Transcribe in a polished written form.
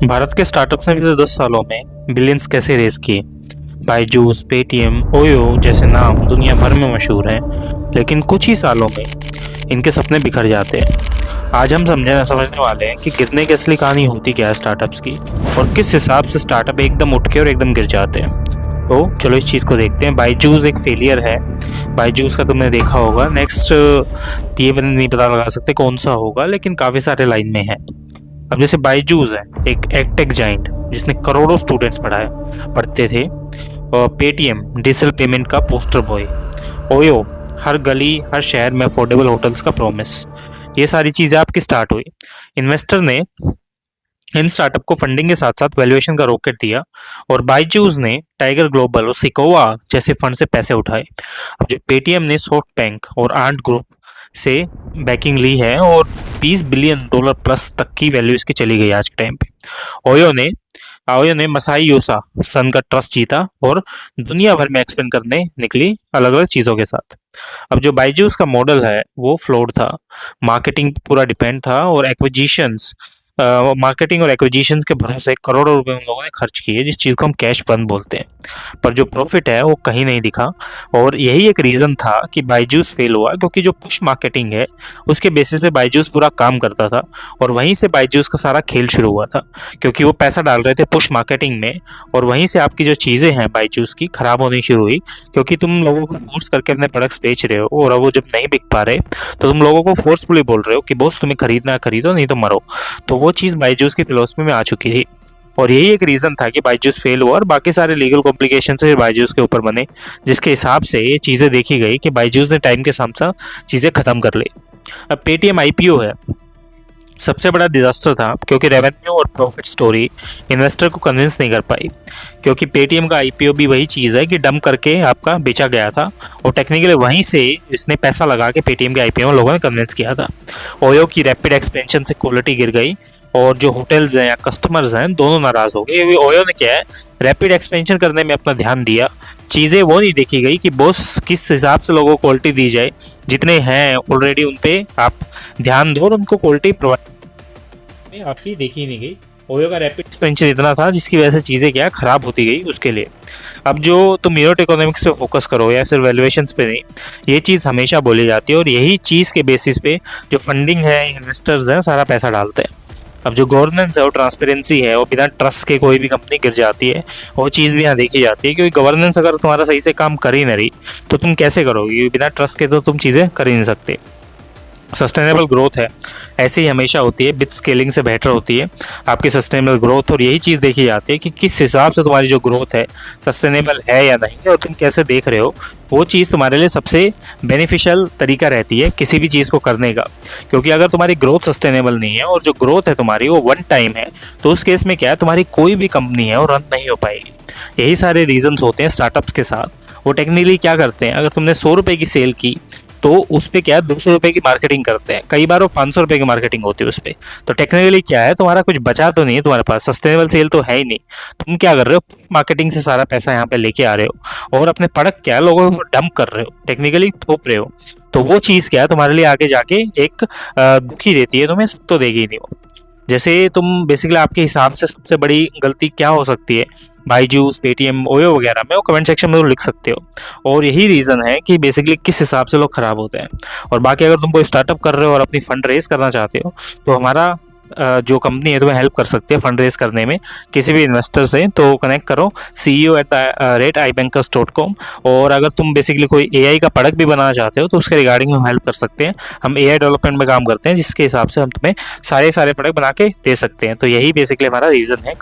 भारत के स्टार्टअप्स ने पिछले 10 सालों में बिलियंस कैसे रेस किए। बायजूस, पेटीएम, ओयो जैसे नाम दुनिया भर में मशहूर हैं, लेकिन कुछ ही सालों में इनके सपने बिखर जाते हैं। आज हम समझने वाले हैं कि गिरने की असली कहानी होती क्या है स्टार्टअप्स की, और किस हिसाब से स्टार्टअप एकदम उठ के और एकदम गिर जाते हैं। तो चलो इस चीज़ को देखते हैं। बायजूस एक फेलियर है। बायजूस का तुमने देखा होगा। नेक्स्ट ये नहीं पता लगा सकते कौन सा होगा, लेकिन काफ़ी सारे लाइन में है। अब जैसे बायजूस है एक एडटेक जाइंट जिसने करोड़ों स्टूडेंट्स पढ़ते थे। और पेटीएम डिजिटल पेमेंट का पोस्टर बॉय। ओयो हर गली हर शहर में अफोर्डेबल होटल्स का प्रॉमिस। ये सारी चीज़ें आपकी स्टार्ट हुई। इन्वेस्टर ने इन स्टार्टअप को फंडिंग के साथ साथ वैल्यूएशन का रॉकेट दिया, और बायजूस ने टाइगर ग्लोबल और सिकोवा जैसे फंड से पैसे उठाए। अब जो पेटीएम ने सॉफ्ट बैंक और आर्ट ग्रुप से बैकिंग ली है, और $20 बिलियन प्लस तक की वैल्यू इसकी चली गई आज के टाइम पे। ओयो ने मसाई यूसा सन का ट्रस्ट जीता और दुनिया भर में एक्सपेंड करने निकली अलग अलग चीज़ों के साथ। अब जो बायजूस का मॉडल है वो फ्लॉड था। मार्केटिंग पूरा डिपेंड था, और मार्केटिंग और एक्विजिशंस के भरोसे करोड़ों रुपए उन लोगों ने खर्च किए, जिस चीज़ को हम कैश बर्न बोलते हैं। पर जो प्रॉफिट है वो कहीं नहीं दिखा, और यही एक रीज़न था कि बायजूस फेल हुआ, क्योंकि जो पुश मार्केटिंग है उसके बेसिस पे बायजूस पूरा काम करता था, और वहीं से बायजूस का सारा खेल शुरू हुआ था, क्योंकि वो पैसा डाल रहे थे पुश मार्केटिंग में, और वहीं से आपकी जो चीज़ें हैं बायजूस की खराब होनी शुरू हुई, क्योंकि तुम लोगों को फोर्स करके अपने प्रोडक्ट्स बेच रहे हो, और वो जब नहीं बिक पा रहे तो तुम लोगों को फोर्सफुली बोल रहे हो कि बॉस तुम्हें खरीदना खरीदो नहीं तो मरो। तो वो चीज़ बायजूस की फिलोसफी में आ चुकी थी, और यही एक रीज़न था कि बायजूस फेल हुआ, और बाकी सारे लीगल कॉम्प्लिकेशन से बायजूस के ऊपर बने, जिसके हिसाब से ये चीज़ें देखी गई कि बायजूस ने टाइम के साथ चीज़ें ख़त्म कर ली। अब पेटीएम आईपीओ है सबसे बड़ा डिजास्टर था, क्योंकि रेवेन्यू और प्रॉफिट स्टोरी इन्वेस्टर को कन्विंस नहीं कर पाई, क्योंकि पेटीएम का आईपीओ भी वही चीज़ है कि डंप करके आपका बेचा गया था, और टेक्निकली वहीं से इसने पैसा लगा के पेटीएम के आईपीओ में लोगों ने कन्विंस किया था। ओयो की रैपिड एक्सपेंशन से क्वालिटी गिर गई, और जो होटल्स हैं या कस्टमर्स हैं दोनों नाराज हो गए। ओयो ने क्या है, रैपिड एक्सपेंशन करने में अपना ध्यान दिया, चीज़ें वो नहीं देखी गई कि बॉस किस हिसाब से लोगों को क्वालिटी दी जाए। जितने हैं ऑलरेडी उन पे आप ध्यान दो और उनको क्वालिटी प्रोवाइड आपकी देखी नहीं गई। ओयो का रैपिड एक्सपेंशन इतना था जिसकी वजह से चीज़ें क्या खराब होती गई उसके लिए। अब जो तुम यूनिट इकोनॉमिक्स पे फोकस करो या सिर्फ वैल्यूएशंस पे नहीं, ये चीज़ हमेशा बोली जाती है, और यही चीज़ के बेसिस पे जो फंडिंग है इन्वेस्टर्स हैं सारा पैसा डालते हैं। अब जो गवर्नेंस है वो ट्रांसपेरेंसी है, वो बिना ट्रस्ट के कोई भी कंपनी गिर जाती है, वो चीज़ भी यहाँ देखी जाती है, क्योंकि गवर्नेंस अगर तुम्हारा सही से काम कर ही नहीं रही तो तुम कैसे करोगे। बिना ट्रस्ट के तो तुम चीज़ें कर ही नहीं सकते। सस्टेनेबल ग्रोथ है ऐसे ही हमेशा होती है, बिट स्केलिंग से बेटर होती है आपकी सस्टेनेबल ग्रोथ, और यही चीज़ देखी जाती है कि किस हिसाब से तुम्हारी जो ग्रोथ है सस्टेनेबल है या नहीं, और तुम कैसे देख रहे हो। वो चीज़ तुम्हारे लिए सबसे बेनिफिशियल तरीका रहती है किसी भी चीज़ को करने का, क्योंकि अगर तुम्हारी ग्रोथ सस्टेनेबल नहीं है और जो ग्रोथ है तुम्हारी वो वन टाइम है, तो उस केस में क्या है, तुम्हारी कोई भी कंपनी है वो रन नहीं हो पाएगी। यही सारे रीजंस होते हैं स्टार्टअप्स के साथ। वो टेक्निकली क्या करते हैं, अगर तुमने 100 रुपये की सेल की तो उस पर क्या है 200 रुपये की मार्केटिंग करते हैं, कई बार वो 500 रुपये की मार्केटिंग होती है उस पर। तो टेक्निकली क्या है, तुम्हारा कुछ बचा तो नहीं है, तुम्हारे पास सस्टेनेबल सेल तो है ही नहीं। तुम क्या कर रहे हो, मार्केटिंग से सारा पैसा यहाँ पे लेके आ रहे हो, और अपने प्रोडक्ट क्या है लोगों को डंप कर रहे हो, टेक्निकली थोप रहे हो। तो वो चीज़ क्या है तुम्हारे लिए आगे जाके एक दुखी देती है, तुम्हें सुख तो देगी ही नहीं वो। जैसे तुम बेसिकली आपके हिसाब से सबसे बड़ी गलती क्या हो सकती है बायजूस, पेटीएम, ओयो वगैरह में, वो कमेंट सेक्शन में तो लिख सकते हो। और यही रीज़न है कि बेसिकली किस हिसाब से लोग ख़राब होते हैं। और बाकी अगर तुम कोई स्टार्टअप कर रहे हो और अपनी फंड रेज करना चाहते हो, तो हमारा जो कंपनी है तुम्हें हेल्प कर सकती है फंड रेज करने में किसी भी इन्वेस्टर से। तो कनेक्ट करो ceo@ibankers.com। और अगर तुम बेसिकली कोई एआई का प्रोडक्ट भी बनाना चाहते हो तो उसके रिगार्डिंग हम हेल्प कर सकते हैं। हम एआई डेवलपमेंट में काम करते हैं, जिसके हिसाब से हम तुम्हें सारे प्रोडक्ट बना के दे सकते हैं। तो यही बेसिकली हमारा रीज़न है।